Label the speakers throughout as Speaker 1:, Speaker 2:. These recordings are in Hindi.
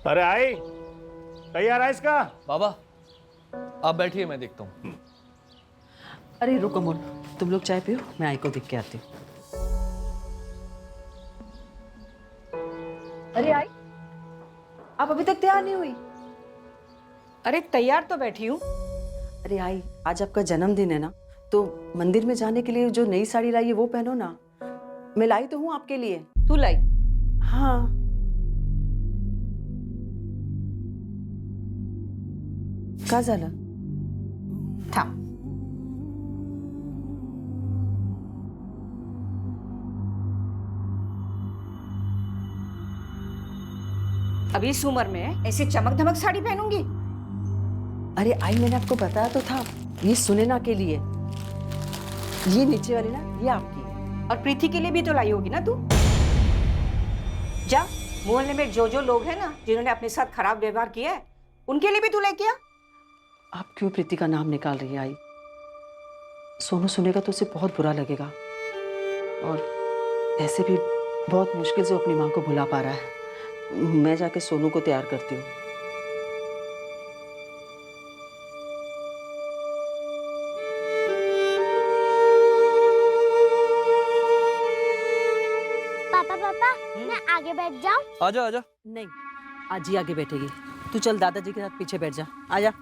Speaker 1: अरे आई, तैयार है इसका?
Speaker 2: बाबा आप बैठिए, मैं देखता हूँ।
Speaker 3: अरे रुको मोन, तुम लोग चाय पियो, मैं आई को देख के आती हूँ। अरे आई, आप अभी तक तैयार नहीं हुई?
Speaker 4: अरे तैयार तो बैठी हूँ।
Speaker 3: अरे आई, आज आपका जन्मदिन है ना, तो मंदिर में जाने के लिए जो नई साड़ी लाई है वो पहनो ना। मैं लाई तो हूँ आपके लिए।
Speaker 4: तू लाई?
Speaker 3: हाँ। का झालं?
Speaker 4: थांब। अभी इस उम्र में ऐसी चमक धमक साड़ी पहनूंगी?
Speaker 3: अरे आई, मैंने आपको बताया तो था, ये सुनैना के लिए। ये नीचे वाली ना, ये आपकी है।
Speaker 4: और प्रीति के लिए भी तो लाई होगी ना तू? जा, मोहल्ले में जो लोग हैं ना जिन्होंने अपने साथ खराब व्यवहार किया है, उनके लिए भी तू लेके आ।
Speaker 3: आप क्यों प्रीति का नाम निकाल रही है आई? सोनू सुनेगा तो उसे बहुत बुरा लगेगा, और ऐसे भी बहुत मुश्किल से वो अपनी माँ को भुला पा रहा है। मैं जाके सोनू को तैयार करती हूँ।
Speaker 5: पापा पापा मैं आगे बैठ जाऊं?
Speaker 2: आजा आजा।
Speaker 3: नहीं, आज ही आगे बैठेगी। तू चल दादाजी के साथ पीछे बैठ जा। आजा।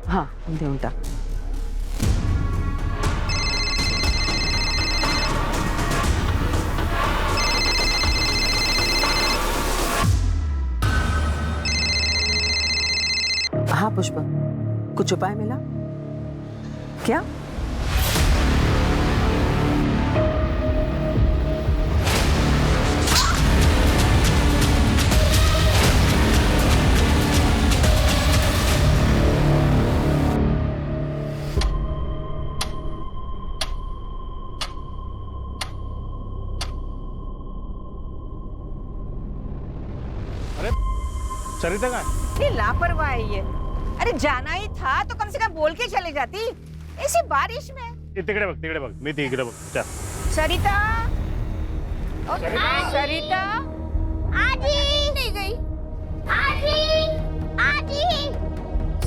Speaker 3: हाँ, देऊन टाक। हाँ पुष्पा, कुछ उपाय मिला क्या?
Speaker 1: अरे सरिता कहाँ है?
Speaker 4: ये लापरवाह है ये। अरे जाना ही था तो कम से कम बोल के चले जाती, ऐसी बारिश में।
Speaker 1: तिकडे बघ, मी तिकडे बघ। चल।
Speaker 4: सरिता, सरिता
Speaker 5: आजी नहीं गई। आजी आजी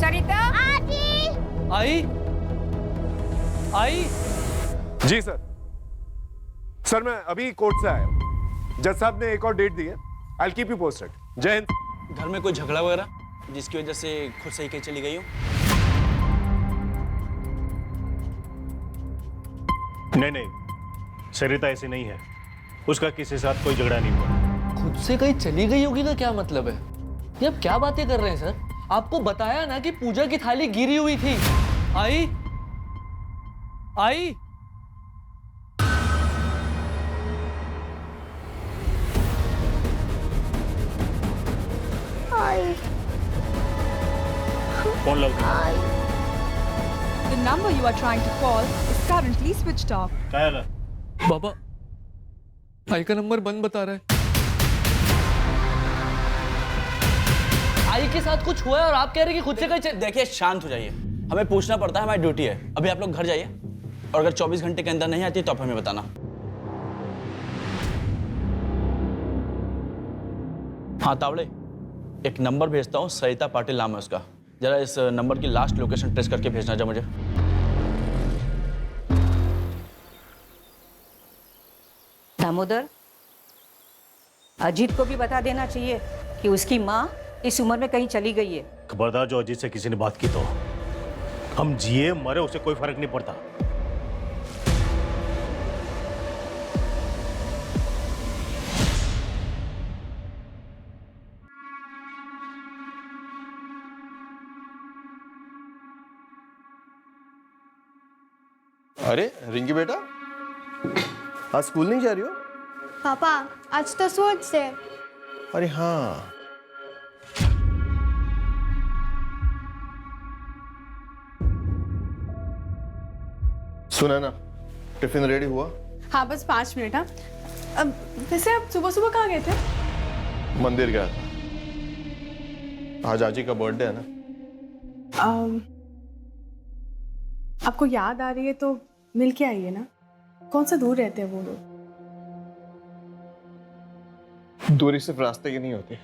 Speaker 4: सरिता
Speaker 5: आजी।
Speaker 2: आई आई।
Speaker 6: जी सर। सर मैं अभी कोर्ट से आया हूँ। जज साहब ने एक और डेट दी है। I will keep you posted. जय हिंद।
Speaker 7: घर में कोई झगड़ा वगैरह जिसकी वजह से खुद सही कहीं चली गई हो?
Speaker 1: नहीं, सरिता ऐसी नहीं है। उसका किसी के साथ कोई झगड़ा नहीं हुआ।
Speaker 2: खुद से कहीं चली गई होगी का क्या मतलब है? ये आप क्या बातें कर रहे हैं सर? आपको बताया ना कि पूजा की थाली गिरी हुई थी। आई आई।
Speaker 1: फोन लगा।
Speaker 8: The number you are trying to call is currently switched off.
Speaker 1: क्या है?
Speaker 2: बाबा, आई का नंबर बंद बता रहा है। आई के साथ कुछ हुआ है और आप कह रहे हैं कि खुद से कहीं
Speaker 7: देखिए शांत हो जाइए, हमें पूछना पड़ता है, हमारी ड्यूटी है। अभी आप लोग घर जाइए और अगर 24 घंटे के अंदर नहीं आती तो आप हमें बताना। हाँ तावड़े, एक नंबर भेजता हूँ, सरिता पाटिल नाम है उसका। जरा इस नंबर की लास्ट लोकेशन ट्रेस करके भेजना जा मुझे।
Speaker 4: दामोदर, अजीत को भी बता देना चाहिए कि उसकी माँ इस उम्र में कहीं चली गई है।
Speaker 1: खबरदार, जो अजीत से किसी ने बात की तो हम जिए मरे उसे कोई फर्क नहीं पड़ता।
Speaker 9: अरे रिंकी बेटा, आज स्कूल नहीं जा रही हो?
Speaker 5: पापा आज तो स्पोर्ट्स है।
Speaker 9: अरे हाँ, सुना ना, टिफिन रेडी हुआ?
Speaker 10: हाँ बस 5 मिनट। हाँ अब वैसे आप सुबह सुबह कहाँ गए थे?
Speaker 9: मंदिर गया था, आज आजी का बर्थडे है ना।
Speaker 10: आपको याद आ रही है तो मिल के आइए ना। कौन सा दूर रहते हैं वो लोग?
Speaker 9: दूरी सिर्फ रास्ते की नहीं होती।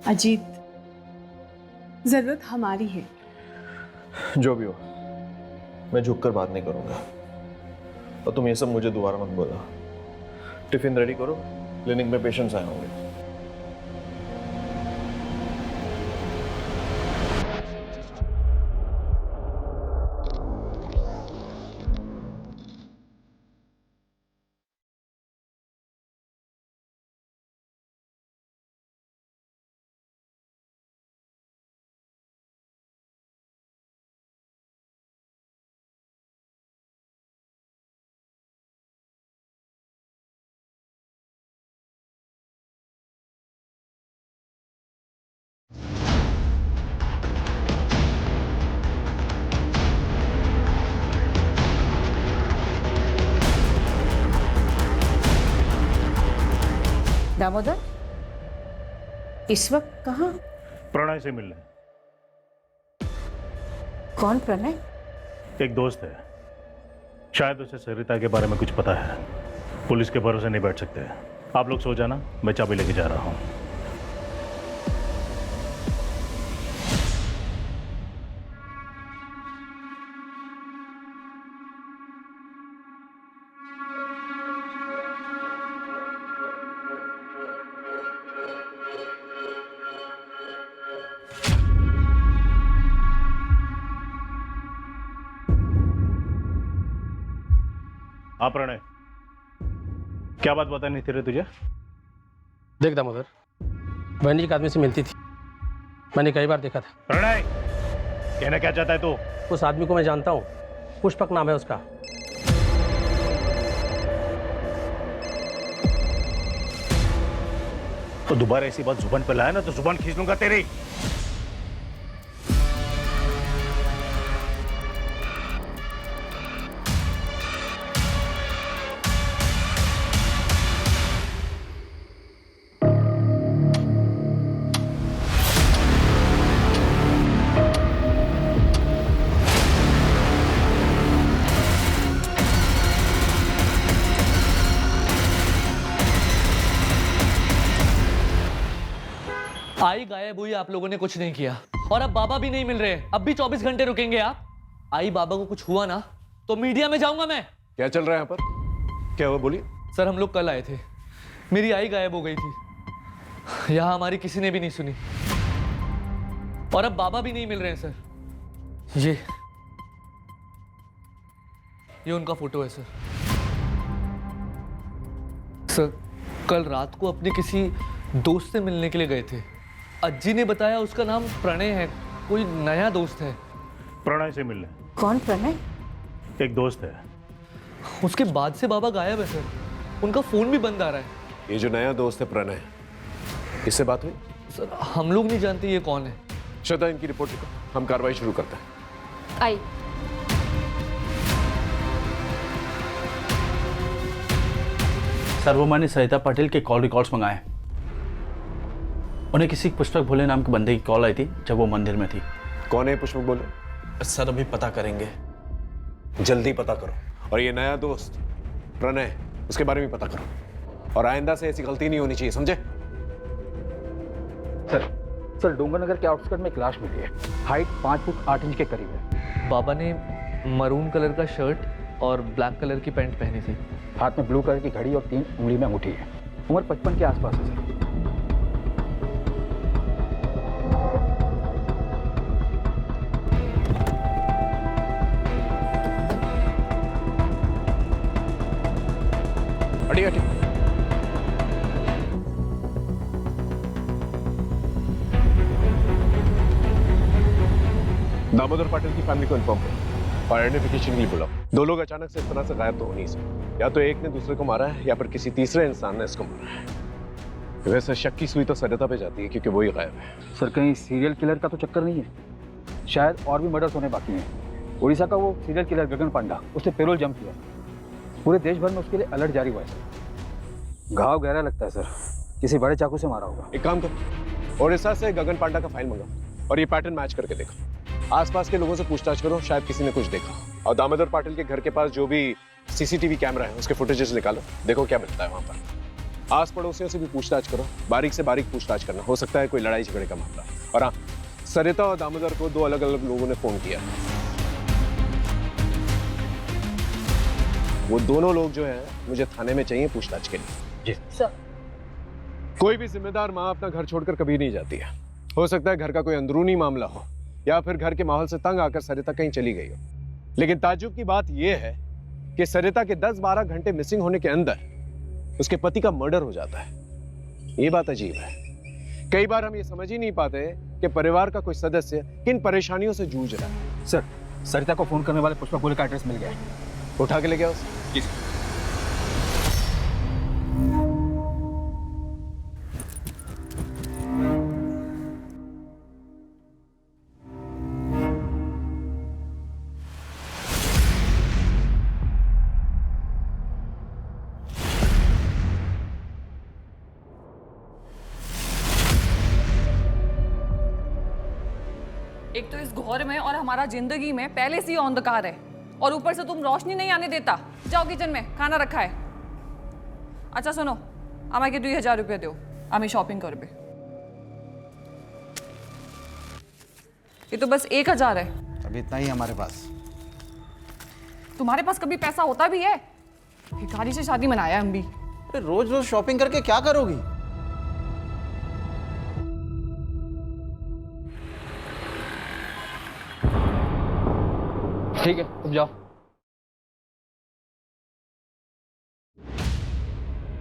Speaker 10: अजीत, जरूरत हमारी है।
Speaker 9: जो भी हो, मैं झुककर बात नहीं करूंगा। और तुम ये सब मुझे दोबारा मत बोला। टिफिन रेडी करो, क्लिनिक में पेशेंट्स आए होंगे।
Speaker 4: दामोदर, इस वक्त कहाँ?
Speaker 1: प्रणय से मिलने।
Speaker 4: कौन प्रणय?
Speaker 1: एक दोस्त है, शायद उसे सरिता के बारे में कुछ पता है। पुलिस के भरोसे नहीं बैठ सकते। आप लोग सो जाना, मैं चाबी लेके जा रहा हूँ। हाँ प्रणय, क्या बात बतानी थी रे तुझे?
Speaker 11: देख दामोदर, बहन जी एक आदमी से मिलती थी, मैंने कई बार देखा था।
Speaker 1: प्रणय, कहना क्या चाहता है तू?
Speaker 11: उस आदमी को मैं जानता हूँ, पुष्पक नाम है उसका।
Speaker 1: तो दोबारा ऐसी बात जुबान पे लाया ना तो जुबान खींच लूंगा तेरी।
Speaker 2: आई गायब हुई, आप लोगों ने कुछ नहीं किया। और अब बाबा भी नहीं मिल रहे। अब भी 24 घंटे रुकेंगे आप? आई बाबा को कुछ हुआ ना तो मीडिया में जाऊंगा मैं।
Speaker 6: क्या चल रहा है यहाँ पर? क्या हुआ, बोलिए।
Speaker 2: सर हम लोग कल आए थे, मेरी आई गायब हो गई थी। यहां हमारी किसी ने भी नहीं सुनी। और अब बाबा भी नहीं मिल रहे हैं सर। ये उनका फोटो है सर। सर कल रात को अपने किसी दोस्त से मिलने के लिए गए थे। अज्जी ने बताया उसका नाम प्रणय है, कोई नया दोस्त है।
Speaker 1: प्रणय से मिलने?
Speaker 4: कौन प्रणय?
Speaker 1: एक दोस्त है।
Speaker 2: उसके बाद से बाबा गायब है सर, उनका फोन भी बंद आ रहा है।
Speaker 6: ये जो नया दोस्त है प्रणय, इससे बात हुई?
Speaker 2: सर हम लोग नहीं जानते ये कौन है।
Speaker 6: श्रद्धा, इनकी रिपोर्ट लिखो, हम कार्रवाई शुरू करते हैं।
Speaker 4: आई।
Speaker 7: सर वो मैंने सरिता पाटिल के कॉल रिकॉर्ड्स मंगाए। उन्हें किसी पुष्पक भोले नाम के बंदे की कॉल आई थी जब वो मंदिर में थी।
Speaker 6: कौन है पुष्पक भोले?
Speaker 7: सर अभी पता करेंगे।
Speaker 6: जल्दी पता करो। और ये नया दोस्त प्रणय, उसके बारे में पता करो। और आइंदा से ऐसी गलती नहीं होनी चाहिए, समझे?
Speaker 11: सर डूंगरनगर के आउटस्कर्ट में एक लाश मिली है, हाइट 5 फुट 8 इंच के करीब है।
Speaker 2: बाबा ने मरून कलर का शर्ट और ब्लैक कलर की पैंट पहनी थी।
Speaker 11: हाथ में ब्लू कलर की घड़ी और 3 उंगली में अंगूठी है। उम्र 55 के आसपास है सर।
Speaker 6: हटिए हटिए। दामोदर पाटिल की फैमिली को इन्फॉर्म करो। और आइडेंटिफिकेशन के लिए बुलाओ। दो लोग अचानक से इस तरह से गायब तो हो नहीं सकते। या तो एक ने दूसरे को मारा है या फिर किसी तीसरे इंसान ने इसको मारा है। वैसे शक की सुई तो सरिता पे जाती है क्योंकि वो ही गायब है।
Speaker 12: सर कहीं सीरियल किलर का तो चक्कर नहीं है? शायद और भी मर्डर्स होने बाकी हैं। उड़ीसा का वो सीरियल किलर गगन पांडा, उसने पेरोल जम किया। पूरे देश भर में उसके लिए अलर्ट जारी हुआ है सर। घाव गहरा लगता है सर, किसी बड़े चाकू से मारा होगा।
Speaker 6: एक काम करो, ओडिशा से गगन पांडा का फाइल मंगाओ और ये पैटर्न मैच करके देखो। आसपास के लोगों से पूछताछ करो, शायद किसी ने कुछ देखा। और दामोदर पाटिल के घर के पास जो भी सीसीटीवी कैमरा है उसके फुटेजेस निकालो, देखो क्या मिलता है वहां पर। आस पड़ोसियों से भी पूछताछ करो, बारीक से बारीक पूछताछ करना, हो सकता है कोई लड़ाई झगड़े का मामला। और हाँ, सरिता और दामोदर को दो अलग अलग लोगों ने फोन किया। वो दोनों लोग जो है मुझे थाने में चाहिए पूछताछ के लिए।
Speaker 12: जी
Speaker 3: सर।
Speaker 6: कोई भी जिम्मेदार माँ अपना घर छोड़कर कभी नहीं जाती है। हो सकता है घर का कोई अंदरूनी मामला हो या फिर घर के माहौल से तंग आकर सरिता कहीं चली गई हो। लेकिन ताज्जुब की बात यह है कि सरिता के 10-12 घंटे मिसिंग होने के अंदर उसके पति का मर्डर हो जाता है। ये बात अजीब है। कई बार हम ये समझ ही नहीं पाते कि परिवार का कोई सदस्य किन परेशानियों से जूझ रहा है।
Speaker 12: सर, सरिता को फोन करने वाले पुष्पा पुल का एड्रेस मिल गया है।
Speaker 6: उठा के ले गया उसे?
Speaker 12: जी।
Speaker 8: एक तो इस घोर में और हमारा जिंदगी में पहले से ही अंधकार है और ऊपर से तुम रोशनी नहीं आने देता। जाओ किचन में, खाना रखा है। अच्छा सुनो, আমাকে 2000 रुपये दो, আমি शॉपिंग करबे। ये तो बस 1000 है।
Speaker 13: अभी इतना ही हमारे पास।
Speaker 8: तुम्हारे पास कभी पैसा होता भी है? भिखारी से शादी मनाया हम भी।
Speaker 13: रोज रोज शॉपिंग करके क्या करोगी?
Speaker 12: ठीक है, तुम जाओ।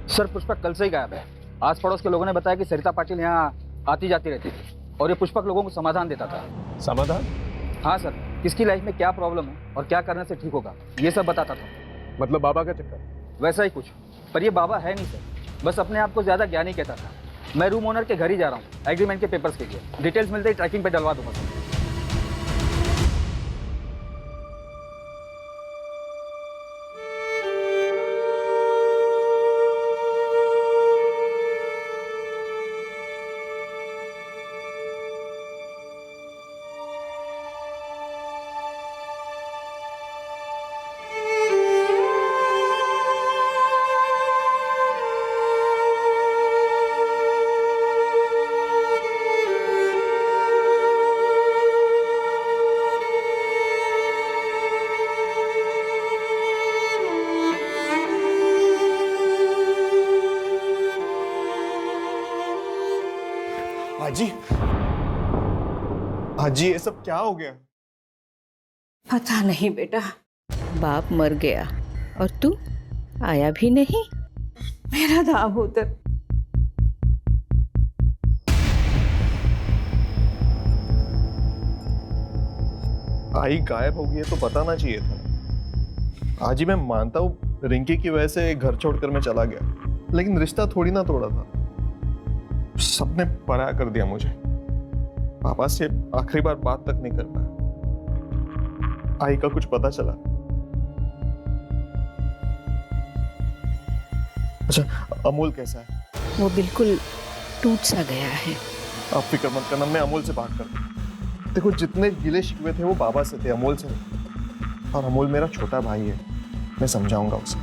Speaker 12: सर, पुष्पक कल से ही गायब है। आस पड़ोस के लोगों ने बताया कि सरिता पाटिल यहाँ आती जाती रहती थी और ये पुष्पक लोगों को समाधान देता था।
Speaker 6: समाधान?
Speaker 12: हाँ सर, किसकी लाइफ में क्या प्रॉब्लम है और क्या करने से ठीक होगा ये सब बताता था।
Speaker 6: मतलब बाबा का चक्कर?
Speaker 12: वैसा ही कुछ, पर ये बाबा है नहीं सर, बस अपने आप को ज्यादा ज्ञानी कहता था। मैं रूम ओनर के घर ही जा रहा हूँ एग्रीमेंट के पेपर्स के लिए। डिटेल्स मिलते ही ट्रैकिंग पे डलवा दूंगा सर।
Speaker 9: हाजी, ये सब क्या हो गया?
Speaker 4: पता नहीं बेटा।
Speaker 14: बाप मर गया और तू आया भी नहीं।
Speaker 4: मेरा दामोदर
Speaker 9: आई गायब हो गई है तो बताना चाहिए था। आज ही मैं मानता हूँ रिंकी की वजह से घर छोड़कर मैं चला गया, लेकिन रिश्ता थोड़ी ना तोड़ा था। सबने पराया कर दिया मुझे। पापा से आखिरी बार बात तक नहीं कर पाया। आई का कुछ पता चला? अच्छा, अमोल कैसा है?
Speaker 14: वो बिल्कुल टूट सा गया है।
Speaker 9: आप फिक्र मत करना, मैं अमोल से बात करता हूँ। देखो, जितने गिले शिकवे थे वो बाबा से थे, अमोल से नहीं। और अमोल मेरा छोटा भाई है, मैं समझाऊंगा उसे।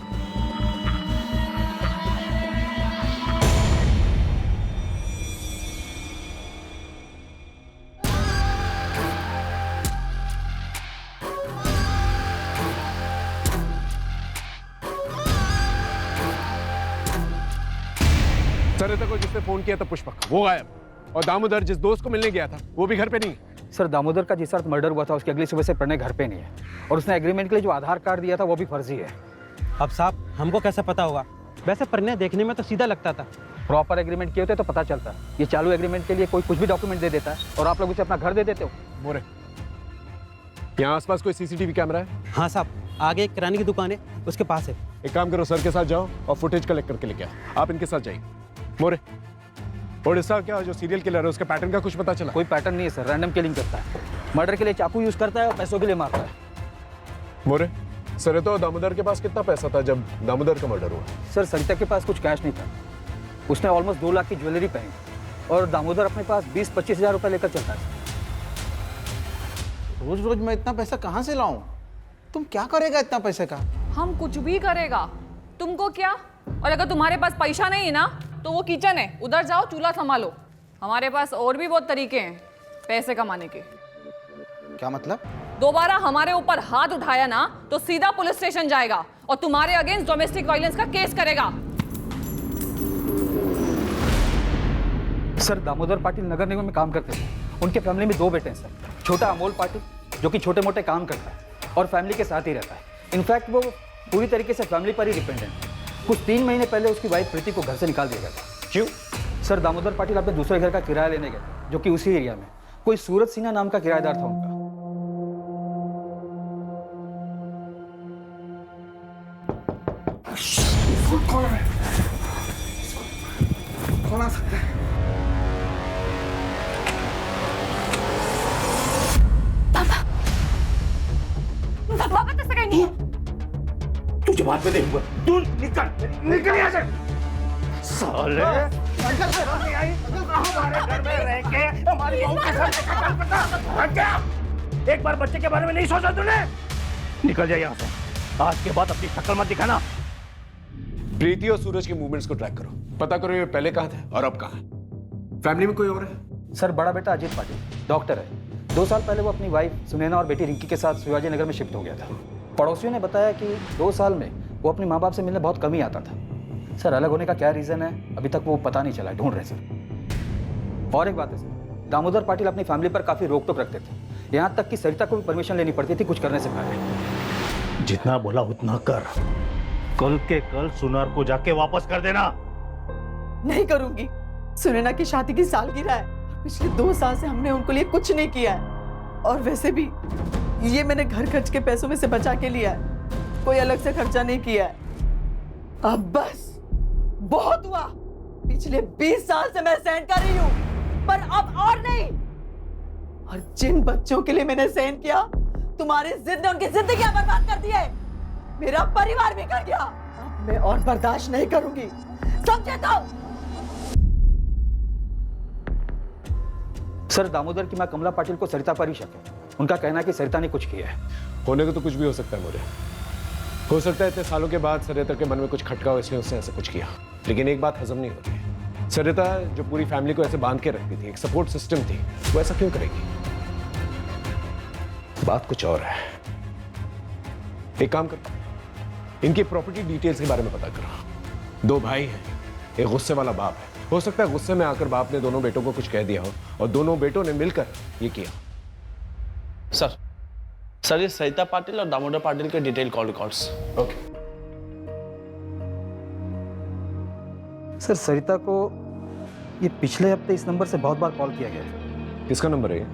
Speaker 6: सरिता को जिसने फोन किया था पुष्पक, वो गायब। और दामोदर जिस दोस्त को मिलने गया था वो भी घर पे नहीं।
Speaker 12: सर, दामोदर का जिस रात मर्डर हुआ था उसकी अगली सुबह से प्रणय घर पे नहीं है और उसने एग्रीमेंट के लिए जो आधार कार्ड दिया था वो भी फर्जी है।
Speaker 11: अब साहब, हमको कैसे पता होगा? वैसे प्रणय देखने में तो सीधा लगता था।
Speaker 12: प्रॉपर एग्रीमेंट किए होते तो पता चलता। ये चालू एग्रीमेंट के लिए कोई कुछ भी डॉक्यूमेंट दे देता है और आप लोग उसे अपना घर दे देते हो।
Speaker 6: मोरे, यहाँ आसपास कोई सीसीटीवी कैमरा है?
Speaker 15: हाँ साहब, आगे एक किराने की दुकान है, उसके पास है।
Speaker 6: एक काम करो, सर के साथ जाओ और फुटेज कलेक्ट करके लेके आओ। आप इनके साथ जाइए। मोरे, ओडिशा क्या जो सीरियल किलर है उसके पैटर्न का कुछ पता चला?
Speaker 12: कोई पैटर्न नहीं है सर, रैंडम किलिंग करता है। मर्डर के लिए चाकू यूज करता है और पैसों के लिए मारता है।
Speaker 6: मोरे, सरिता और दामोदर के पास कितना पैसा था जब दामोदर का मर्डर हुआ?
Speaker 12: सर सरिता के पास कुछ कैश नहीं था, उसने ऑलमोस्ट 2 लाख की ज्वेलरी पहनी और दामोदर अपने पास 20-25 हज़ार रुपये लेकर चलता है।
Speaker 13: रोज रोज मैं इतना पैसा कहाँ से लाऊं? तुम क्या करेगा इतना पैसे का?
Speaker 8: हम कुछ भी करेगा, तुमको क्या? और अगर तुम्हारे पास पैसा नहीं है ना तो वो किचन है, उधर जाओ चूल्हा संभालो। हमारे पास और भी बहुत तरीके हैं पैसे कमाने के।
Speaker 13: क्या मतलब?
Speaker 8: दोबारा हमारे ऊपर हाथ उठाया ना तो सीधा पुलिस स्टेशन जाएगा और तुम्हारे अगेंस्ट डोमेस्टिक वायलेंस का केस करेगा।
Speaker 12: सर दामोदर पाटिल नगर निगम में काम करते थे, उनके फैमिली में 2 बेटे हैं सर। छोटा अमोल पाटिल जो कि छोटे मोटे काम करता है और फैमिली के साथ ही रहता है। इनफैक्ट वो पूरी तरीके से फैमिली पर ही डिपेंडेंट है। कुछ 3 महीने पहले उसकी वाइफ प्रीति को घर से निकाल दिया गया था।
Speaker 6: क्यों?
Speaker 12: सर दामोदर पाटिल अपने दूसरे घर का किराया लेने गए जो कि उसी एरिया में कोई सूरज सिन्हा नाम का किराएदार था उनका।
Speaker 13: कौन आ सकता है?
Speaker 8: पापा तो कहीं नहीं है।
Speaker 1: तू जवाब पे देखूंगा। तू निकल यहाँ से। साले हमारे घर में रह के हमारी बहू के साथ क्या? एक बार बच्चे के बारे में नहीं सोचा तूने? निकल जाए यहाँ से। आज के बाद अपनी शक्ल मत दिखाना।
Speaker 6: प्रीति और सूरज के मूवमेंट्स को ट्रैक करो, पता करो ये पहले कहाँ थे और अब कहाँ है। फैमिली में कोई और है?
Speaker 12: सर बड़ा बेटा अजीत पाटिल डॉक्टर है। 2 साल पहले वो अपनी वाइफ सुनैना और बेटी रिंकी के साथ शिवाजी नगर में शिफ्ट हो गया था। पड़ोसियों ने बताया कि 2 साल में वो अपने माँ बाप से मिलने बहुत कम ही आता था। सर अलग होने का क्या रीज़न है अभी तक वो पता नहीं चला, ढूंढ रहे सर। और एक बात है सर, दामोदर पाटिल अपनी फैमिली पर काफ़ी रोक टोक रखते थे, यहाँ तक कि सरिता को भी परमिशन लेनी पड़ती थी कुछ करने से पहले।
Speaker 1: जितना बोला उतना कर। कल के कल सुनार को जाके वापस कर देना।
Speaker 3: नहीं करूंगी। सुनैना की शादी की सालगिरह है, पिछले 2 साल से हमने उनको लिए कुछ नहीं किया है। और वैसे भी ये मैंने घर खर्च के पैसों में से बचा के लिया है, कोई अलग से खर्चा नहीं किया है। अब बस बहुत हुआ। पिछले 20 साल से मैं सहन कर रही हूँ, पर अब और नहीं। और जिन बच्चों के लिए मैंने सहन किया, तुम्हारी जिद ने उनकी जिंदगियां बर्बाद कर दी है। मेरा परिवार बिगड़ गया। अब मैं और बर्दाश्त नहीं करूंगी, समझे तो?
Speaker 12: सर दामोदर की मां कमला पाटिल को सरिता पर ही शक है। उनका कहना है कि सरिता ने कुछ किया है।
Speaker 6: होने को तो कुछ भी हो सकता है मोरे। हो सकता है इतने सालों के बाद सरिता के मन में कुछ खटका हो इसलिए उसने ऐसा कुछ किया। लेकिन एक बात हजम नहीं होती, सरिता जो पूरी फैमिली को ऐसे बांध के रखती थी, एक सपोर्ट सिस्टम थी, वो ऐसा क्यों करेगी? बात कुछ और है। एक काम करो, इनकी प्रॉपर्टी डिटेल्स के बारे में पता करो। 2 भाई हैं, एक गुस्से वाला बाप है। हो सकता है गुस्से में आकर बाप ने दोनों बेटों को कुछ कह दिया हो और दोनों बेटों ने मिलकर ये किया।
Speaker 7: सर ये सरिता पाटिल और दामोदर पाटिल के detail call records.
Speaker 6: Okay.
Speaker 12: Sir Sarita को ये पिछले हफ्ते इस नंबर से बहुत बार कॉल किया गया है।
Speaker 6: किसका नंबर है?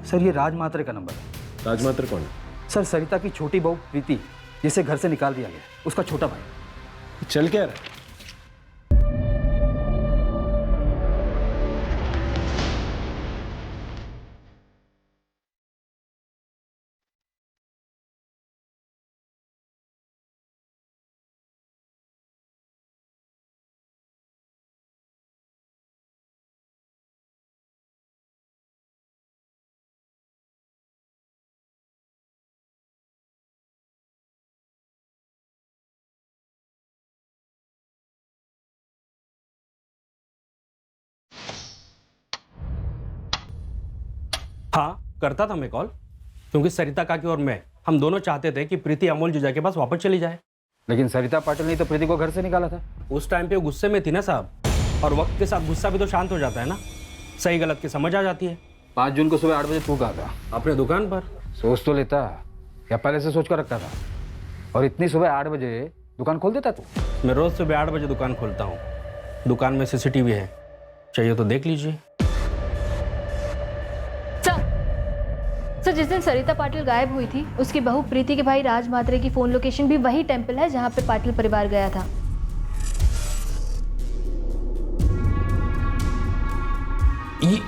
Speaker 12: सर ये राज मात्रे का नंबर है।
Speaker 6: राज मात्रे कौन है?
Speaker 12: सर सरिता की छोटी बहू प्रीति, जिसे घर से निकाल दिया गया, उसका छोटा भाई।
Speaker 6: चल क्या रहा है?
Speaker 11: हाँ करता था मैं कॉल, क्योंकि सरिता काकी और मैं हम दोनों चाहते थे कि प्रीति अमोल जीजा के पास वापस चली जाए।
Speaker 12: लेकिन सरिता पाटिल ने तो प्रीति को घर से निकाला था।
Speaker 11: उस टाइम पे वो गुस्से में थी ना साहब, और वक्त के साथ गुस्सा भी तो शांत हो जाता है ना, सही गलत की समझ आ जाती है।
Speaker 12: 5 जून को सुबह 8 बजे तू कहा था
Speaker 11: अपने दुकान पर?
Speaker 12: सोच तो लेता या पहले से सोच कर रखता था? और इतनी सुबह 8 बजे दुकान खोल देता तू?
Speaker 11: मैं रोज सुबह 8 बजे दुकान खोलता हूँ। दुकान में CCTV है, चाहिए तो देख लीजिए।
Speaker 8: सर
Speaker 5: जिस दिन सरिता पाटिल गायब हुई थी उसकी बहू प्रीति के भाई राज म्हात्रे की फोन लोकेशन भी वही टेम्पल है जहाँ पे पाटिल परिवार गया था।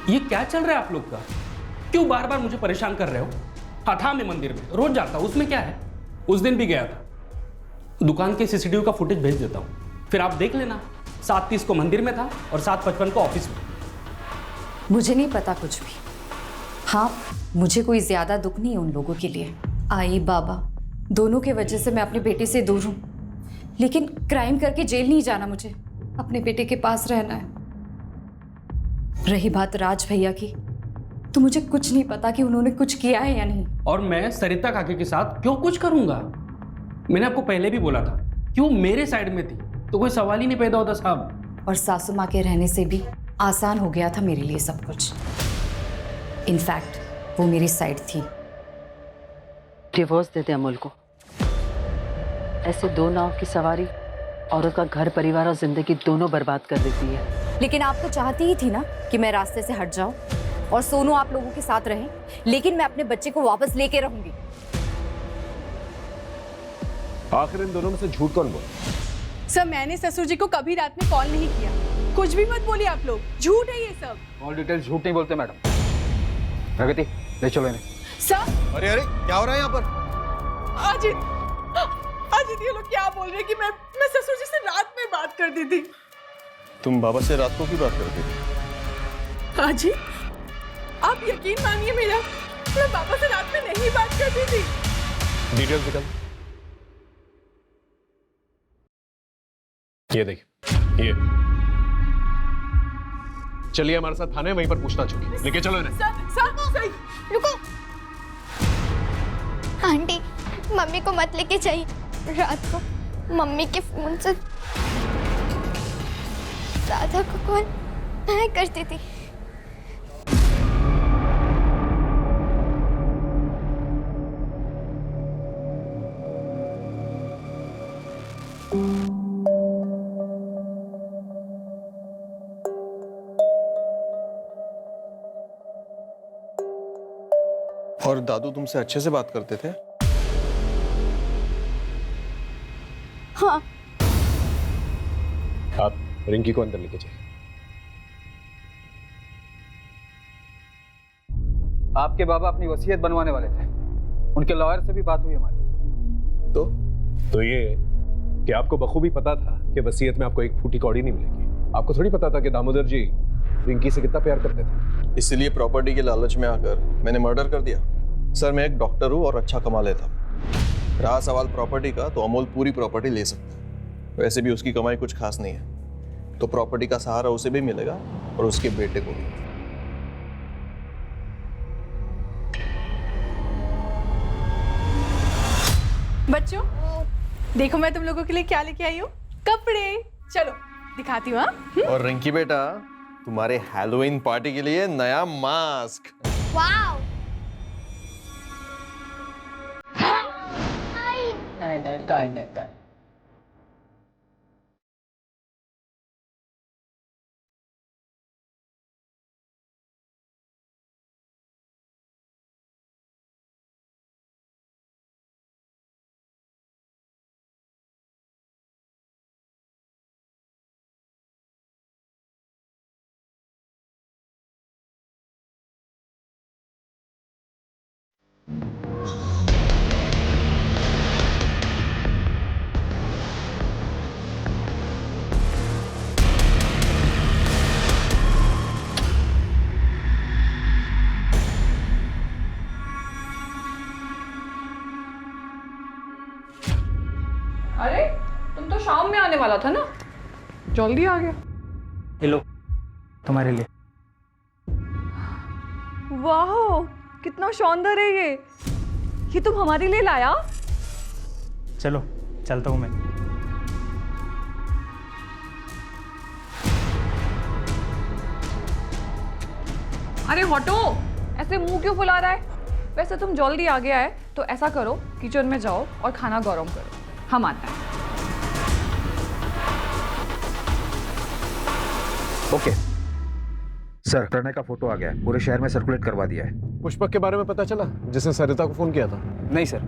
Speaker 11: ये क्या चल रहा है आप लोग का? क्यों बार बार मुझे परेशान कर रहे हो? हाँ था मैं मंदिर में, रोज जाता हूँ, उसमें क्या है? उस दिन भी गया था। दुकान के सीसीटीवी का फुटेज भेज देता हूँ, फिर आप देख लेना। 7:30 को मंदिर में था और 7:55 को ऑफिस में।
Speaker 16: मुझे नहीं पता कुछ भी। हाँ, मुझे कोई ज्यादा दुख नहीं है उन लोगों के लिए। आई बाबा दोनों के वजह से मैं अपने बेटे से दूर हूँ, लेकिन क्राइम करके जेल नहीं जाना, मुझे अपने बेटे के पास रहना है। रही बात राज भैया की, तो मुझे कुछ नहीं पता कि उन्होंने कुछ किया है या नहीं।
Speaker 11: और मैं सरिता काकी के साथ क्यों कुछ करूंगा? मैंने आपको पहले भी बोला था कि वो मेरे साइड में थी, तो कोई सवाल ही नहीं पैदा होता साहब।
Speaker 16: और सासू माँ के रहने से भी आसान हो गया था मेरे लिए सब कुछ। इनफैक्ट वो मेरी साइड थी।
Speaker 3: डिवोर्स दे दे अमोल को। ऐसे दो नाव की सवारी औरत का घर परिवार और जिंदगी दोनों बर्बाद कर देती है।
Speaker 16: लेकिन आप तो चाहती ही थी ना कि मैं रास्ते से हट जाऊं और सोनू आप लोगों के साथ रहे, लेकिन मैं अपने बच्चे को वापस लेके रहूंगी।
Speaker 6: आखिर इन दोनों में से झूठ कौन बोला?
Speaker 10: सर मैंने ससुर जी को कभी रात में कॉल नहीं किया। कुछ भी मत बोलिए आप लोग, झूठ है ये सब।
Speaker 12: ऑल डिटेल्स झूठ नहीं बोलते मैडम। प्रगति ले चलो इन्हें।
Speaker 10: सर
Speaker 9: अरे अरे क्या हो रहा है यहाँ पर?
Speaker 10: अजित ये लोग क्या बोल रहे हैं कि मैं ससुर जी से रात में बात कर दी थी।
Speaker 9: तुम बाबा से रात को की बात करते थे?
Speaker 10: अजित आप यकीन मानिए मेरा, मैं बाबा से रात में नहीं बात करती थी।
Speaker 6: डिटेल्स निकल। ये देखिए, ये चलिए हमारे साथ थाने, वहीं पर पूछताछ होगी। लेके चलो इन्हें।
Speaker 10: सर
Speaker 5: रुको। आंटी मम्मी को मत लेके जाइए। रात को मम्मी के फोन से राधा को कॉल मैं करती थी।
Speaker 9: और दादू तुमसे अच्छे से बात करते थे?
Speaker 10: हाँ।
Speaker 6: आप रिंकी को अंदर लेके जाइए।
Speaker 12: आपके बाबा अपनी वसीयत बनवाने वाले थे, उनके लॉयर से भी बात हुई हमारी।
Speaker 6: तो ये कि आपको बखूबी पता था कि वसीयत में आपको एक फूटी कौड़ी नहीं मिलेगी। आपको थोड़ी पता था कि दामोदर जी रिंकी से कितना प्यार करते थे।
Speaker 9: इसीलिए प्रॉपर्टी के लालच में आकर मैंने मर्डर कर दिया। सर मैं एक डॉक्टर हूँ और अच्छा कमा लेता हूँ। रहा सवाल प्रॉपर्टी का, तो अमोल पूरी प्रॉपर्टी ले सकता है। वैसे भी उसकी कमाई कुछ खास नहीं है, तो प्रॉपर्टी का सहारा उसे भी मिलेगा और उसके बेटे को भी।
Speaker 10: बच्चों देखो मैं तुम लोगों के लिए क्या लेके आई हूँ, कपड़े। चलो दिखाती हूँ।
Speaker 9: और रिंकी बेटा तुम्हारे हैलोवीन पार्टी के लिए नया मास्क।
Speaker 5: वाओ।
Speaker 8: अरे तुम तो शाम में आने वाला था ना, जल्दी आ गया।
Speaker 15: हेलो तुम्हारे लिए।
Speaker 8: वाह कितना शानदार है ये तुम हमारे लिए लाया?
Speaker 15: चलो चलता हूँ मैं।
Speaker 8: अरे हटो, ऐसे मुंह क्यों फुला रहा है? वैसे तुम जल्दी आ गया है तो ऐसा करो, किचन में जाओ और खाना गरम करो, हम आते हैं।
Speaker 6: ओके,
Speaker 12: सर, प्रणय का फोटो आ गया है, पूरे शहर में सर्कुलेट करवा दिया है।
Speaker 6: पुष्पक के बारे में पता चला, जिसने सरिता को फोन किया था?
Speaker 12: नहीं सर।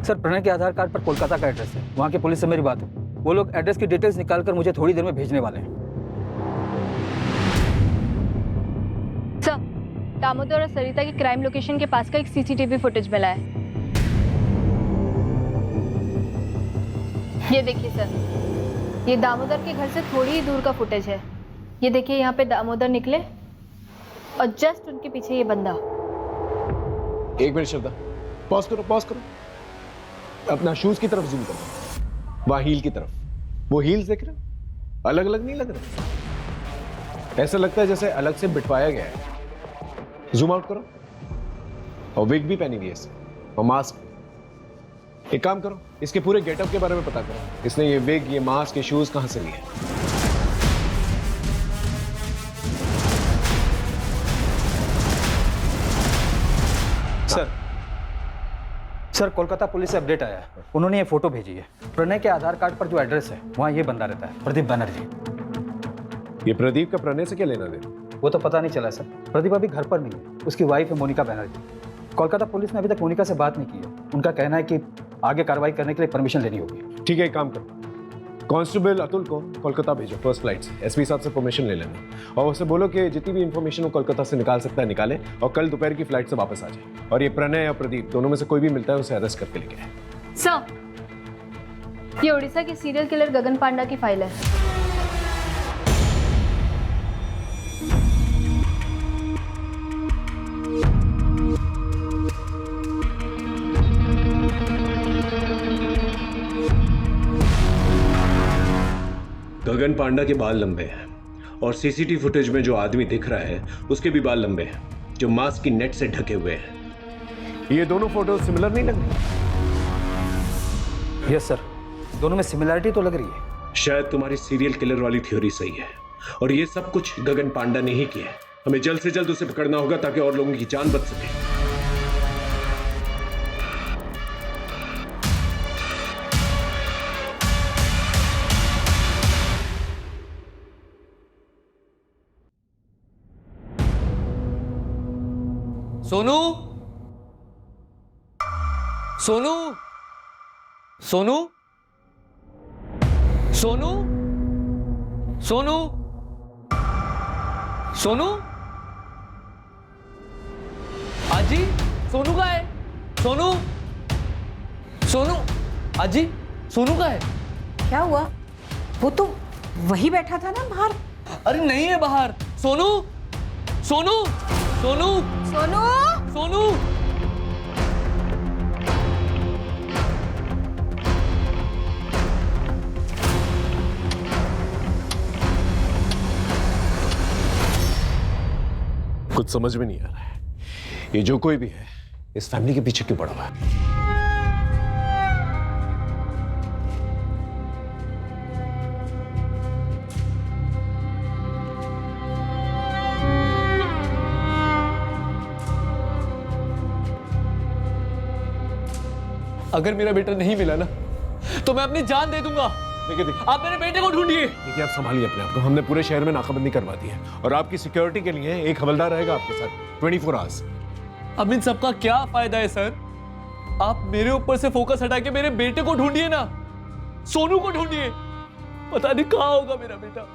Speaker 12: सर, प्रणय के आधार कार्ड पर कोलकाता का एड्रेस है, वहाँ की पुलिस से मेरी बात है। वो लोग एड्रेस की डिटेल्स निकालकर मुझे थोड़ी देर में भेजने वाले हैं।
Speaker 5: सर, दामोदर और सरिता की क्राइम लोकेशन के पास का एक सीसीटीवी फुटेज मिला है। ये देखिए सर, ये दामोदर के घर से थोड़ी ही दूर का फुटेज है। ये देखिए, यहाँ पे दामोदर निकले और जस्ट उनके पीछे ये बंदा।
Speaker 6: एक मिनट श्रद्धा, पॉज करो, पॉज करो। अपना शूज की तरफ जूम करो, वहां हील की तरफ। वो हील्स देख रहे हो? अलग अलग नहीं लग रहे, ऐसा लगता है जैसे अलग से बिठवाया गया है। जूम आउट करो। और विग भी पहनी हुई है इसने, और मास्क। एक काम करो, इसके पूरे गेटअप के बारे में पता करो। इसने ये विग, ये मास्क, ये शूज कहां से लिए?
Speaker 12: सर, कोलकाता पुलिस से अपडेट आया है। उन्होंने ये फोटो भेजी है। प्रणय के आधार कार्ड पर जो एड्रेस है, वहाँ ये बंदा रहता है, प्रदीप बनर्जी।
Speaker 6: ये प्रदीप का प्रणय से क्या लेना देना?
Speaker 12: वो तो पता नहीं चला सर। प्रदीप अभी घर पर नहीं है, उसकी वाइफ है मोनिका बनर्जी। कोलकाता पुलिस ने अभी तक मोनिका से बात नहीं की है। उनका कहना है कि आगे कार्रवाई करने के लिए परमिशन लेनी होगी।
Speaker 6: ठीक है, एक काम करो, कांस्टेबल अतुल को कोलकाता भेजो फर्स्ट फ्लाइट से। एसपी साहब से परमिशन ले लेना और उससे बोलो कि जितनी भी इंफॉर्मेशन वो कोलकाता से निकाल सकता है निकाले, और कल दोपहर की फ्लाइट से वापस आ जाए। और ये प्रणय या प्रदीप दोनों में से कोई भी मिलता है उसे अरेस्ट करके लेके आए।
Speaker 5: सर, ये उड़ीसा के सीरियल किलर गगन पांडा की फाइल है।
Speaker 6: गगन पांडा के बाल लंबे हैं और सीसीटीवी फुटेज में जो आदमी दिख रहा है उसके भी बाल लंबे हैं, जो मास्क की नेट से ढके हुए हैं। ये दोनों फोटो सिमिलर नहीं लग रही?
Speaker 12: यस सर, दोनों में सिमिलरिटी तो लग रही है।
Speaker 6: शायद तुम्हारी सीरियल किलर वाली थ्योरी सही है और ये सब कुछ गगन पांडा ने ही किया है। हमें जल्द से जल्द उसे पकड़ना होगा ताकि और लोगों की जान बच सके।
Speaker 2: सोनू, सोनू, सोनू, सोनू, सोनू, सोनू, आजी, सोनू का है? सोनू, सोनू, आजी, सोनू का है?
Speaker 4: क्या हुआ? वो तो वही बैठा था ना बाहर।
Speaker 2: अरे नहीं है बाहर। सोनू, सोनू, सोनू,
Speaker 4: सोनू,
Speaker 2: सोनू।
Speaker 6: कुछ समझ में नहीं आ रहा है, ये जो कोई भी है इस फैमिली के पीछे क्यों पड़ा हुआ है?
Speaker 2: अगर मेरा बेटा नहीं मिला ना तो मैं अपनी जान दे दूंगा।
Speaker 6: देखिए,
Speaker 2: आप मेरे बेटे को ढूंढिए।
Speaker 6: देखिए, आप संभालिए अपने आप को। हमने पूरे शहर में नाकाबंदी करवा दी है और आपकी सिक्योरिटी के लिए एक हवलदार रहेगा आपके साथ 24 आवर्स।
Speaker 2: अब इन सबका क्या फायदा है सर? आप मेरे ऊपर से फोकस हटा के मेरे बेटे को ढूंढिए ना, सोनू को ढूंढिए। पता नहीं कहां होगा मेरा बेटा।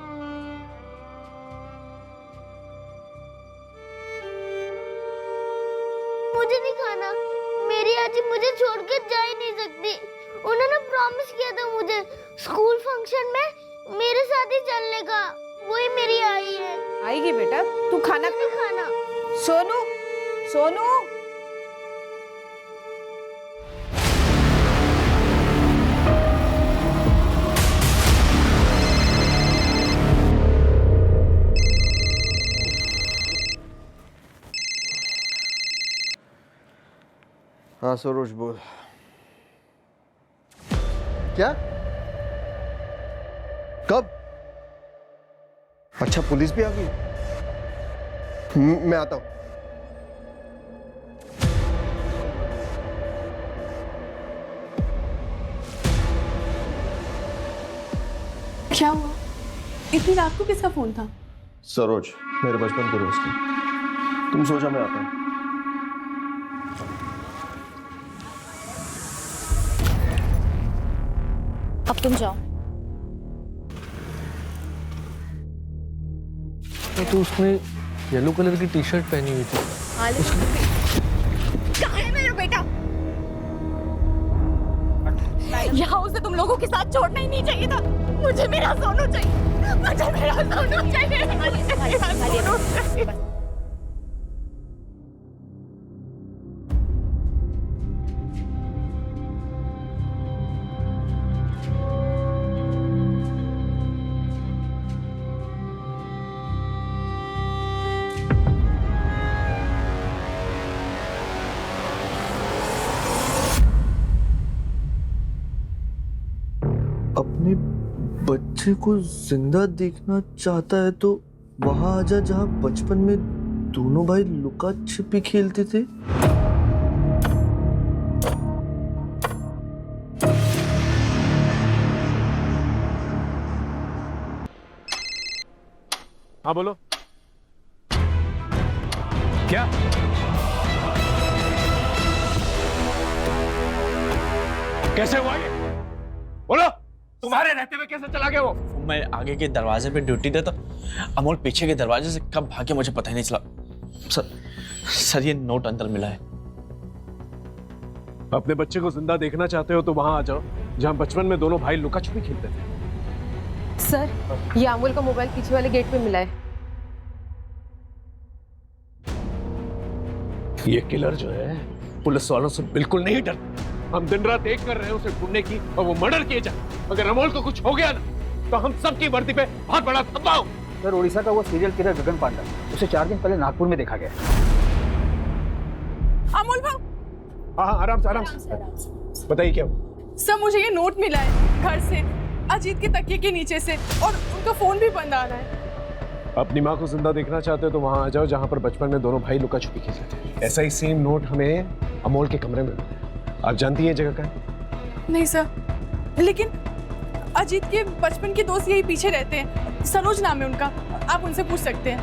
Speaker 17: मुझे नहीं खाना, मेरी आजी मुझे छोड़कर जा ही नहीं सकती। उन्होंने प्रॉमिस किया था मुझे स्कूल फंक्शन में मेरे साथ ही चलने का। वही मेरी आई है।
Speaker 4: आएगी बेटा, तू खाना
Speaker 17: नहीं खाना।
Speaker 4: सोनू, सोनू,
Speaker 9: हाँ सरोज बोल। क्या? कब? अच्छा, पुलिस भी आ गई? मैं आता हूं।
Speaker 10: क्या हुआ? इतनी रात को किसका फोन था?
Speaker 9: सरोज, मेरे बचपन के दोस्त हैं। तुम सोचा मैं आता हूँ।
Speaker 5: अब तुम जाओ।
Speaker 2: तो उसने येलो कलर की टी शर्ट पहनी हुई थी।
Speaker 10: कहाँ है मेरा बेटा? यहाँ उसे तुम लोगों के साथ छोड़ना ही नहीं चाहिए था। मुझे मेरा सोनू चाहिए। मुझे मेरा सोनू चाहिए।
Speaker 9: अपने बच्चे को जिंदा देखना चाहता है तो वहां आजा जहां बचपन में दोनों भाई लुका छिपी खेलते थे।
Speaker 6: हाँ बोलो। क्या? कैसे हुआ ये? बोलो। तुम्हारे रहते हुए कैसे चला गया वो?
Speaker 7: मैं आगे के दरवाजे पे ड्यूटी देता, अमोल पीछे के दरवाजे से कब भागे मुझे पता ही नहीं चला। सर ये नोट अंदर मिला है।
Speaker 6: अपने बच्चे को जिंदा देखना चाहते हो तो वहां आ जाओ जहां बचपन में दोनों भाई लुका छुपी खेलते थे।
Speaker 18: सर, ये अमोल का मोबाइल पीछे वाले गेट पे मिला है।
Speaker 6: ये किलर जो है पुलिस वालों से बिल्कुल नहीं डरता। हम दिन रात एक कर रहे हैं उसे ढूंढने की और वो मर्डर किए जाए। अगर अमोल को कुछ हो गया ना तो हम सबकी वर्दी पे बहुत बड़ा धब्बा हो।
Speaker 12: सर, उड़ीसा का वो सीरियल किलर गगन पांडा, उसे 4 दिन पहले नागपुर में देखा गया।
Speaker 10: अमोल भाव।
Speaker 6: हाँ आराम से बताइए क्या हुआ?
Speaker 10: सर, मुझे ये नोट मिला है घर से, अजीत के तकिए के नीचे से, और उनका फोन भी बंद आ रहा है।
Speaker 6: अपनी माँ को जिंदा देखना चाहते हो तो वहां आ जाओ जहां पर बचपन में दोनों भाई लुका छुपी खेलते थे। ऐसा ही सेम नोट हमें अमोल के कमरे में मिला है। आप जानती हैं जगह का?
Speaker 10: नहीं सर, लेकिन अजीत के बचपन के दोस्त यही पीछे रहते हैं। सरोज नाम है उनका, आप उनसे पूछ सकते हैं।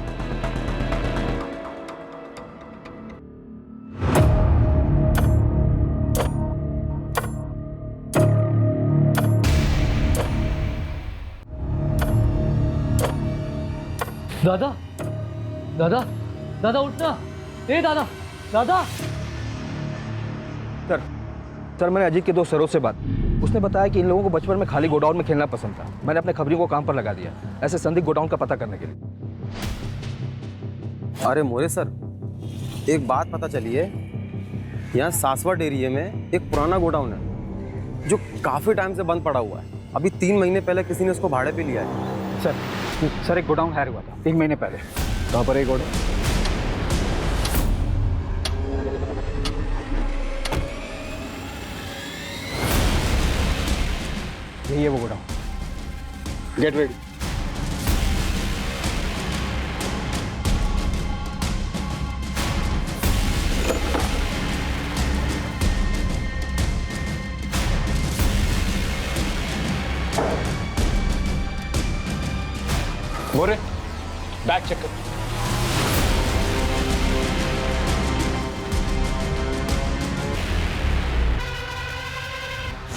Speaker 2: दादा, दादा, दादा उठना। ए दादा, दादा।
Speaker 12: सर, मैंने अजीत के दोस्त सरोज से बात, उसने बताया कि इन लोगों को बचपन में खाली गोडाउन में खेलना पसंद था। मैंने अपने खबरियों को काम पर लगा दिया ऐसे संदिग्ध गोडाउन का पता करने के लिए।
Speaker 19: अरे मोरे सर, एक बात पता चली है, यहाँ सासवट एरिया में एक पुराना गोडाउन है जो काफ़ी टाइम से बंद पड़ा हुआ है। अभी 3 महीने पहले किसी ने उसको भाड़े पे लिया है।
Speaker 12: सर एक गोडाउन हायर हुआ था 1 महीने पहले।
Speaker 6: कहाँ पर है गोडाउन?
Speaker 12: यही है वो गोडाउन।
Speaker 6: Get ready. बोरे, बैग चेक कर।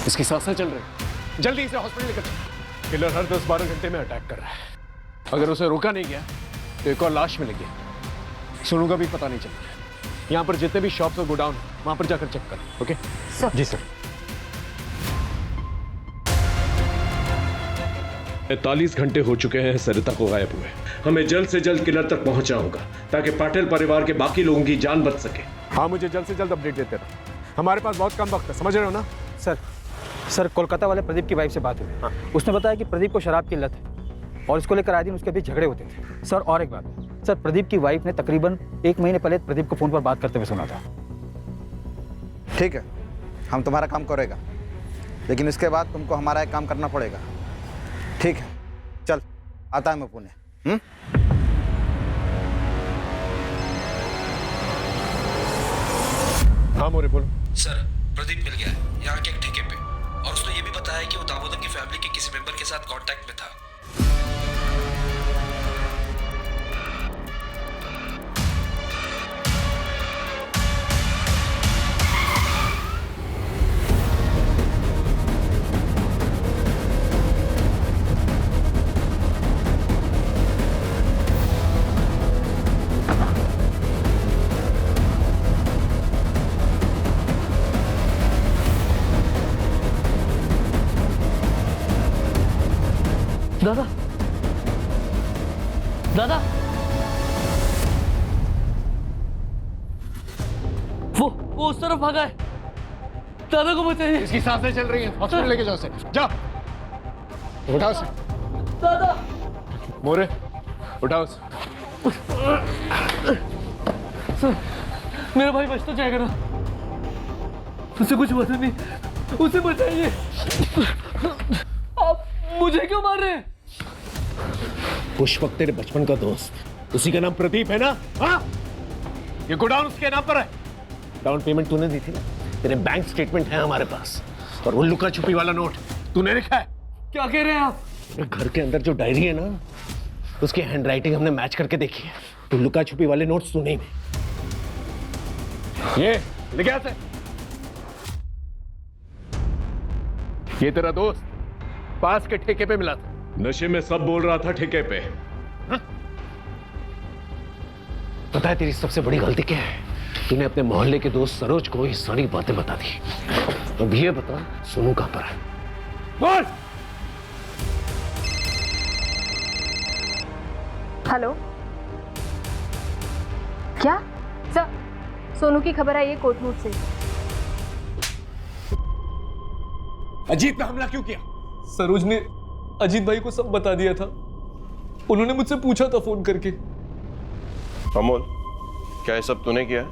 Speaker 6: इसकी सांसें चल रही, जल्दी इसे हॉस्पिटल लेकर चलो। किलर हर 10-12 घंटे में अटैक कर रहा है। अगर उसे रोका नहीं गया तो एक और लाश मिलेगी। सोनू का भी पता नहीं चल रहा है। यहाँ पर जितने भी शॉप्स और गोडाउन वहां पर जाकर चेक करो। Okay
Speaker 12: sir.
Speaker 6: जी सर।
Speaker 20: 45 घंटे हो चुके हैं सरिता को गायब हुए। हमें जल्द से जल्द किलर तक पहुंचना होगा ताकि पाटिल परिवार के बाकी लोगों की जान बच सके।
Speaker 6: हाँ, मुझे जल्द से जल्द अपडेट देते रहो। हमारे पास बहुत कम वक्त है, समझ रहे हो ना?
Speaker 12: सर कोलकाता वाले प्रदीप की वाइफ से बात हुई। हाँ। उसने बताया कि प्रदीप को शराब की लत है और इसको लेकर आए दिन उसके बीच झगड़े होते थे। सर और एक बात, सर प्रदीप की वाइफ ने तकरीबन 1 महीने पहले प्रदीप को फोन पर बात करते हुए सुना था।
Speaker 13: ठीक है, हम तुम्हारा काम करेगा, लेकिन इसके बाद तुमको हमारा एक काम करना पड़ेगा। ठीक है, चल आता है मैं पुणे।
Speaker 6: हाँ मोरे बोलो।
Speaker 21: सर, प्रदीप मिल गया है यहाँ के एक ठेके पे, और उसने ये भी बताया कि वो दामोदर की फैमिली के किसी मेंबर के साथ कांटेक्ट में था।
Speaker 2: दादा, दादा, वो उस तरफ भागा है। दादा को बचाइए।
Speaker 6: इसकी सांसें चल रही हैं, हॉस्पिटल लेके जाओ उसे। जाओ, उठाओ उसे।
Speaker 2: दादा,
Speaker 6: मोरे, उठाओ उसे।
Speaker 2: सर, मेरा भाई बच तो जाएगा ना? उसे कुछ पता नहीं, उसे बचाइए। आप मुझे क्यों मार रहे हैं?
Speaker 6: पुष्पक तेरे बचपन का दोस्त, उसी का नाम प्रदीप है ना? हाँ, ये गोडाउन उसके नाम पर है। डाउन पेमेंट तूने दी थी ना, तेरे बैंक स्टेटमेंट है हमारे पास, और वो लुका छुपी वाला नोट तूने लिखा है।
Speaker 2: क्या कह रहे हैं आप?
Speaker 6: घर के अंदर जो डायरी है ना, उसकी हैंडराइटिंग हमने मैच करके देखी है। तो लुका छुपी वाले नोट्स तू नहीं में। ये लिख से ये तेरा दोस्त पास के ठेके पे मिला था।
Speaker 20: नशे में सब बोल रहा था ठेके पे।
Speaker 6: पता है तेरी सबसे बड़ी गलती क्या है? तूने अपने मोहल्ले के दोस्त सरोज को ये सारी बातें बता दी। अब ये बता, सोनू कहां पर है? बोल।
Speaker 5: हेलो, क्या सर? सोनू की खबर आई है कोटनूर से।
Speaker 6: अजीत पे हमला क्यों किया?
Speaker 2: सरोज ने अजीत भाई को सब बता दिया था। उन्होंने मुझसे पूछा था फोन करके।
Speaker 9: अमोल, क्या ये सब तूने किया?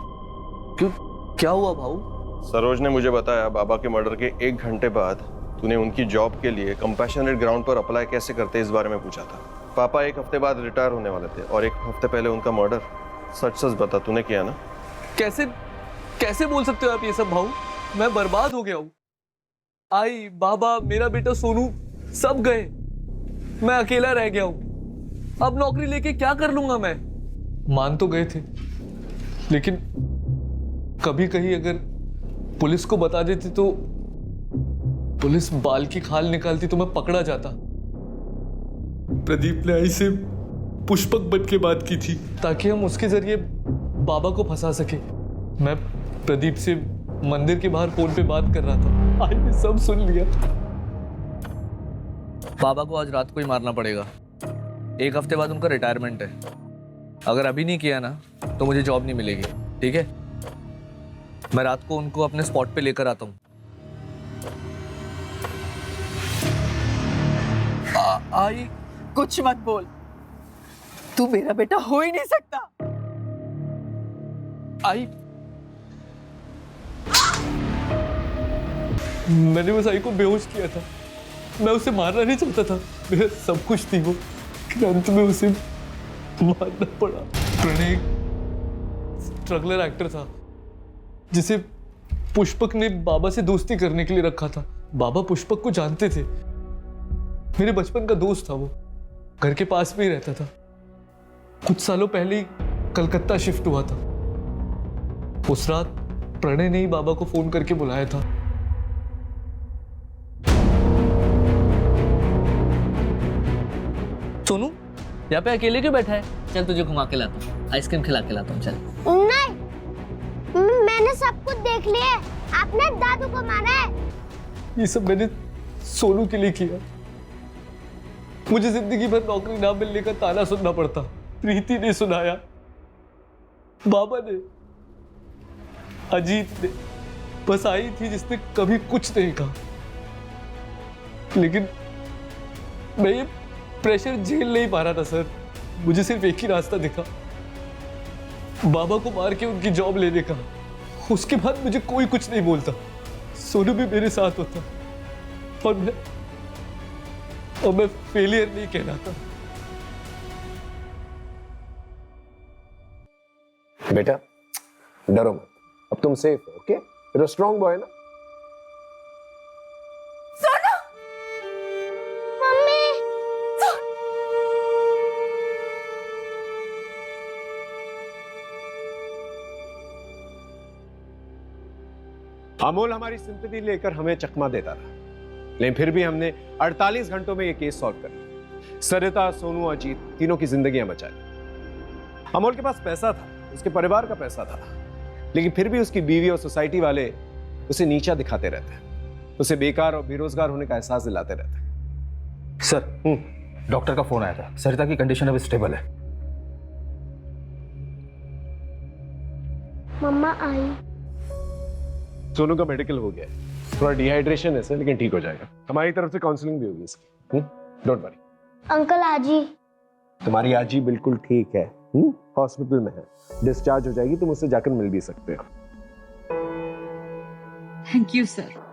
Speaker 2: क्यों, क्या हुआ भाऊ?
Speaker 9: सरोज ने मुझे बताया बाबा के मर्डर के 1 घंटे बाद तूने उनकी जॉब के लिए कंपैशनेट ग्राउंड पर अप्लाई कैसे करते इस बारे में पूछा था। पापा 1 हफ्ते बाद रिटायर होने वाले थे और 1 हफ्ते पहले उनका मर्डर। सच सच बता, तूने किया ना?
Speaker 2: कैसे कैसे बोल सकते हो आप ये सब भाऊ? मैं बर्बाद हो गया हूँ। आई, बाबा, मेरा बेटा सोनू सब गए। मैं अकेला रह गया हूँ। अब नौकरी लेके क्या कर लूंगा मैं? मान तो गए थे, लेकिन कभी कहीं अगर पुलिस को बता देती तो पुलिस बाल की खाल निकालती तो मैं पकड़ा जाता। प्रदीप ने आई से पुष्पक बन के बात की थी ताकि हम उसके जरिए बाबा को फंसा सके। मैं प्रदीप से मंदिर के बाहर फोन पे बात कर रहा था। आज ने सब सुन लिया।
Speaker 7: बाबा को आज रात को ही मारना पड़ेगा। 1 हफ्ते बाद उनका रिटायरमेंट है। अगर अभी नहीं किया ना तो मुझे जॉब नहीं मिलेगी, ठीक है? मैं रात को उनको अपने स्पॉट पे लेकर आता हूँ।
Speaker 10: आई, कुछ मत बोल। तू मेरा बेटा हो ही नहीं सकता।
Speaker 2: आई, मैंने बस आई को बेहोश किया था। मैं उसे मारना नहीं चाहता था। मेरा सब कुछ थी वो, अंत में उसे मारना पड़ा। प्रणय स्ट्रगलर एक्टर था जिसे पुष्पक ने बाबा से दोस्ती करने के लिए रखा था। बाबा पुष्पक को जानते थे। मेरे बचपन का दोस्त था वो, घर के पास में ही रहता था। कुछ सालों पहले ही कलकत्ता शिफ्ट हुआ था। उस रात प्रणय ने ही बाबा को फोन करके बुलाया था। सोनू, यहाँ पे अकेले क्यों बैठा है? चल तुझे घुमा के लाता हूँ, आइसक्रीम खिला के लाता हूँ। चल।
Speaker 17: नहीं, मैंने सब कुछ देख लिया। आपने दादू को मारा है।
Speaker 2: ये सब मैंने सोनू के लिए किया। मुझे जिंदगी भर नौकरी ना मिलने का ताना सुनना पड़ता। प्रीति ने सुनाया, बाबा ने, अजीत ने। बस आई थी जिसने कभी कुछ नहीं कहा। लेकिन मैं ये प्रेशर झेल नहीं पा रहा था सर। मुझे सिर्फ एक ही रास्ता दिखा, बाबा को मार के उनकी जॉब लेने का। उसके बाद मुझे कोई कुछ नहीं बोलता। सोनू भी मेरे साथ होता और मैं फेलियर नहीं कहलाता।
Speaker 6: बेटा डरो मत, अब तुम सेफ हो। Okay, you're a strong boy ना?
Speaker 17: सोनू, मम्मी।
Speaker 6: अमोल हमारी सिंपैथी लेकर हमें चकमा देता रहा, लेकिन फिर भी हमने 48 घंटों में ये केस सॉल्व कर लिया। सरिता, सोनू, अजीत तीनों की जिंदगियां बचा ली। अमोल के पास पैसा था, उसके परिवार का पैसा था, लेकिन फिर भी उसकी बीवी और सोसाइटी वाले उसे नीचा दिखाते रहते हैं, उसे बेकार और बेरोजगार होने का एहसास दिलाते रहते हैं।
Speaker 12: सर, डॉक्टर का फोन आया था, सरिता की कंडीशन अब स्टेबल है।
Speaker 17: मम्मा आई।
Speaker 6: सोनू का मेडिकल हो गया है, थोड़ा डिहाइड्रेशन है सर, लेकिन ठीक हो जाएगा। हमारी तरफ से काउंसलिंग भी होगी इसकी, डोंट वरी।
Speaker 17: अंकल आजी।
Speaker 6: तुम्हारी आजी बिल्कुल ठीक है, हॉस्पिटल में है, डिस्चार्ज हो जाएगी, तुम उससे जाकर मिल भी सकते हो।
Speaker 3: Thank you sir.